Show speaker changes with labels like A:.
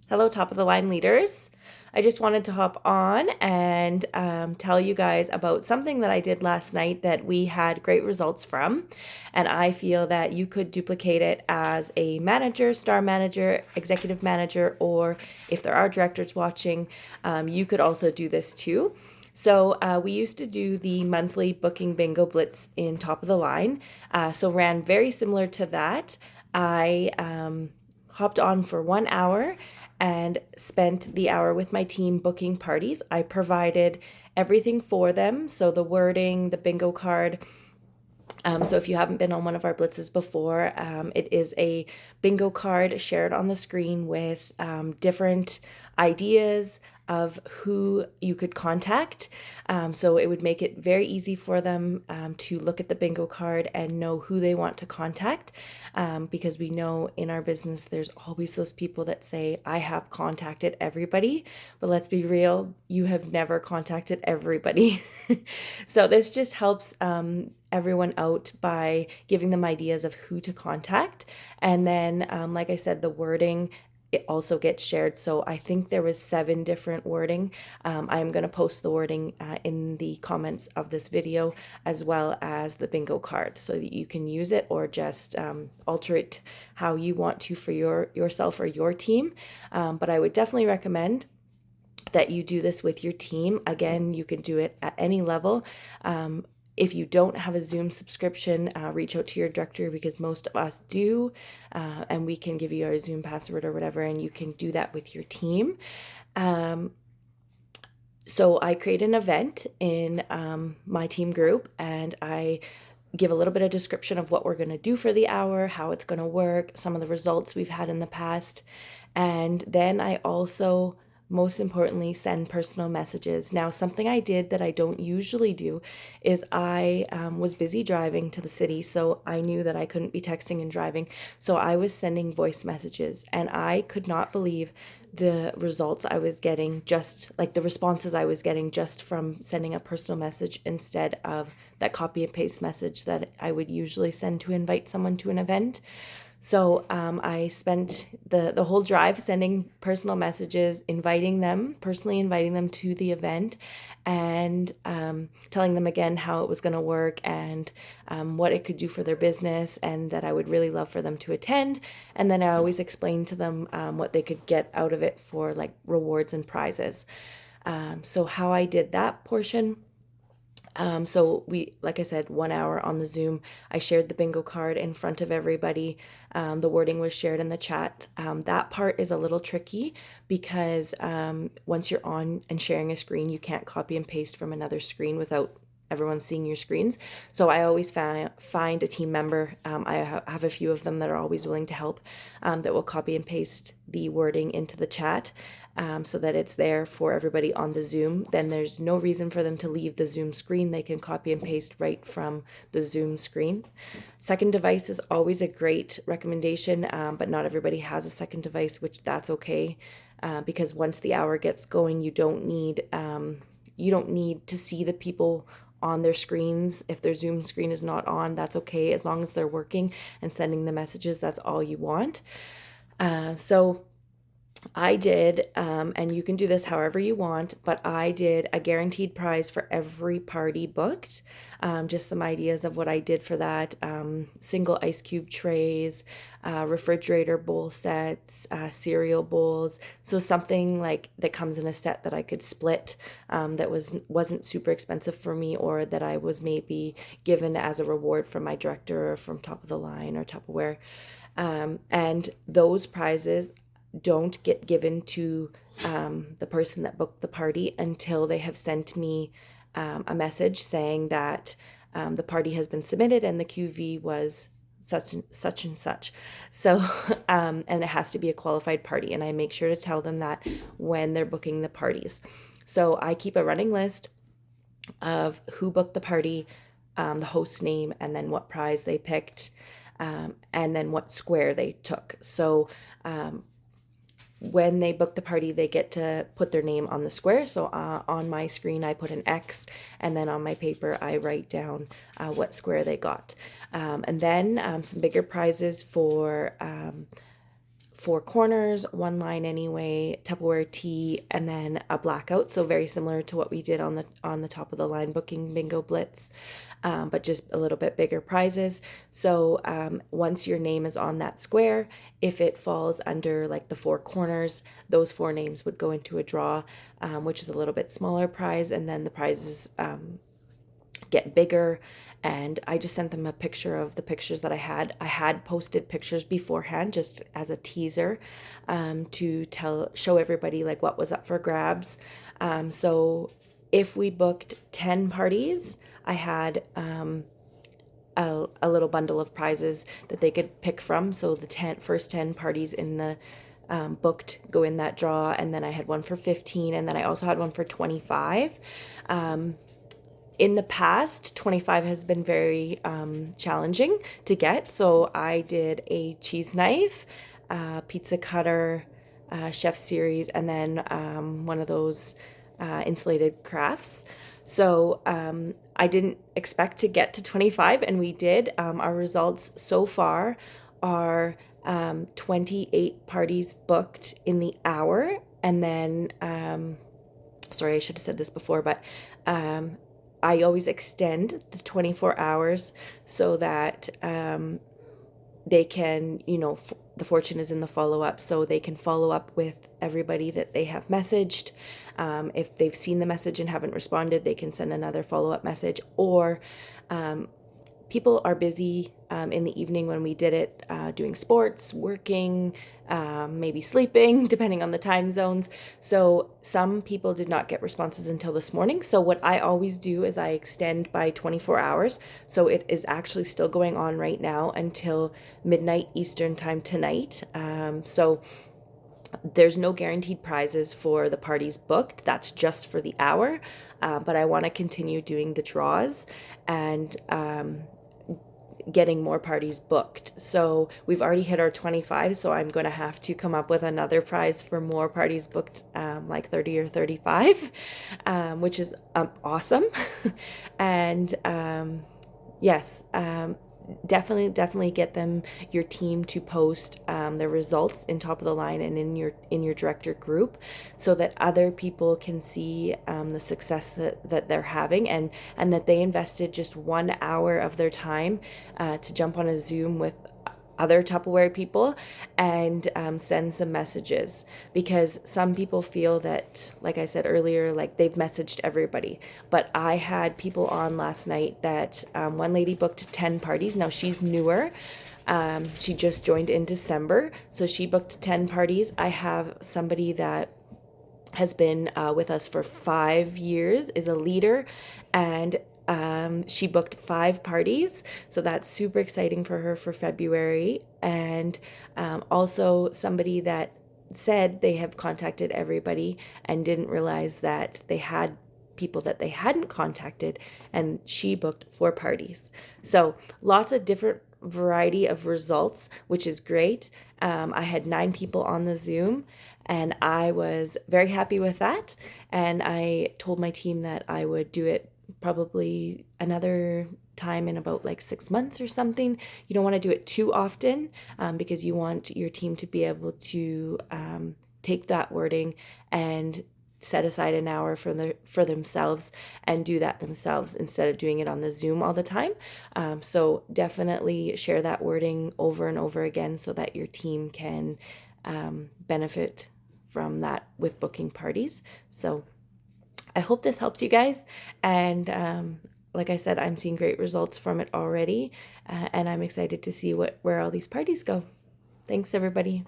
A: Hello, top of the line leaders. I just wanted to hop on and tell you guys about something that I did last night that we had great results from. And I feel that you could duplicate it as a manager, star manager, executive manager, or if there are directors watching, you could also do this too. So we used to do the monthly booking bingo blitz in top of the line. So ran very similar to that. I hopped on for 1 hour and spent the hour with my team booking parties. I provided everything for them. So the wording, the bingo card. So if you haven't been on one of our blitzes before, it is a bingo card shared on the screen with different ideas of who you could contact. So it would make it very easy for them to look at the bingo card and know who they want to contact. Because we know in our business, there's always those people that say, I have contacted everybody. But let's be real, you have never contacted everybody. So this just helps everyone out by giving them ideas of who to contact. And then, like I said, the wording, it also gets shared. So I think there was 7 different wording. I am going to post the wording in the comments of this video, as well as the bingo card, so that you can use it or just alter it how you want to for yourself or your team. But I would definitely recommend that you do this with your team. Again, you can do it at any level. If you don't have a Zoom subscription, reach out to your director, because most of us do, and we can give you our Zoom password or whatever, and you can do that with your team. So I create an event in my team group, and I give a little bit of description of what we're going to do for the hour, how it's going to work, some of the results we've had in the past. And then I also, most importantly, send personal messages. Now, something I did that I don't usually do is I was busy driving to the city, so I knew that I couldn't be texting and driving. So I was sending voice messages, and I could not believe the results I was getting, just like the responses I was getting just from sending a personal message instead of that copy and paste message that I would usually send to invite someone to an event. So I spent the whole drive sending personal messages, personally inviting them to the event, and telling them again how it was going to work, and what it could do for their business, and that I would really love for them to attend. And then I always explained to them what they could get out of it for like rewards and prizes. So how I did that portion. So we, like I said, 1 hour on the Zoom. I shared the bingo card in front of everybody. The wording was shared in the chat. That part is a little tricky because once you're on and sharing a screen, you can't copy and paste from another screen without everyone seeing your screens. So I always find a team member. I have a few of them that are always willing to help, that will copy and paste the wording into the chat. So that it's there for everybody on the Zoom. Then there's no reason for them to leave the Zoom screen. They can copy and paste right from the Zoom screen. Second device is always a great recommendation, but not everybody has a second device, which that's okay, because once the hour gets going, you don't need to see the people on their screens. If their Zoom screen is not on, that's okay. As long as they're working and sending the messages, that's all you want. So I did, and you can do this however you want, but I did a guaranteed prize for every party booked. Just some ideas of what I did for that: single ice cube trays, refrigerator bowl sets, cereal bowls. So something like that comes in a set that I could split, that wasn't super expensive for me, or that I was maybe given as a reward from my director or from Top of the Line or Tupperware. And those prizes don't get given to the person that booked the party until they have sent me a message saying that the party has been submitted and the QV was such and such and such. So, and it has to be a qualified party. And I make sure to tell them that when they're booking the parties. So I keep a running list of who booked the party, the host's name, and then what prize they picked, and then what square they took. So when they book the party, they get to put their name on the square. So on my screen, I put an X, and then on my paper, I write down what square they got. And then some bigger prizes four corners, one line anyway, Tupperware tea, and then a blackout. So very similar to what we did on the top of the line booking bingo blitz, but just a little bit bigger prizes. So once your name is on that square, if it falls under like the four corners, those four names would go into a draw, which is a little bit smaller prize, and then the prizes get bigger. And I just sent them a picture of the pictures that I had. I had posted pictures beforehand just as a teaser, to show everybody like what was up for grabs. So if we booked 10 parties, I had a little bundle of prizes that they could pick from. So the first 10 parties in the booked go in that draw, and then I had one for 15, and then I also had one for 25. In the past, 25 has been very challenging to get. So I did a cheese knife, pizza cutter, chef series, and then one of those insulated crafts. So I didn't expect to get to 25, and we did. Our results so far are 28 parties booked in the hour. And then, sorry, I should have said this before, but I always extend the 24 hours so that they can, the fortune is in the follow-up, so they can follow up with everybody that they have messaged. If they've seen the message and haven't responded, they can send another follow-up message. Or people are busy in the evening when we did it, doing sports, working, maybe sleeping, depending on the time zones. So some people did not get responses until this morning. So what I always do is I extend by 24 hours. So it is actually still going on right now until midnight Eastern time tonight. So there's no guaranteed prizes for the parties booked. That's just for the hour. But I want to continue doing the draws and getting more parties booked. So we've already hit our 25, so I'm going to have to come up with another prize for more parties booked, like 30 or 35, which is awesome. And yes, definitely get your team to post their results in top of the line and in your director group, so that other people can see the success that they're having, and that they invested just 1 hour of their time to jump on a Zoom with other Tupperware people and send some messages. Because some people feel that, like I said earlier, like they've messaged everybody. But I had people on last night that one lady booked 10 parties. Now she's newer. She just joined in December, so she booked 10 parties. I have somebody that has been with us for 5 years, is a leader, and she booked 5 parties, so that's super exciting for her for February. And also somebody that said they have contacted everybody and didn't realize that they had people that they hadn't contacted, and she booked 4 parties. So lots of different variety of results, which is great. I had 9 people on the Zoom, and I was very happy with that. And I told my team that I would do it probably another time in about like 6 months or something. You don't want to do it too often, because you want your team to be able to take that wording and set aside an hour for themselves and do that themselves instead of doing it on the Zoom all the time. So definitely share that wording over and over again so that your team can benefit from that with booking parties. So I hope this helps you guys. And like I said, I'm seeing great results from it already. And I'm excited to see where all these parties go. Thanks, everybody.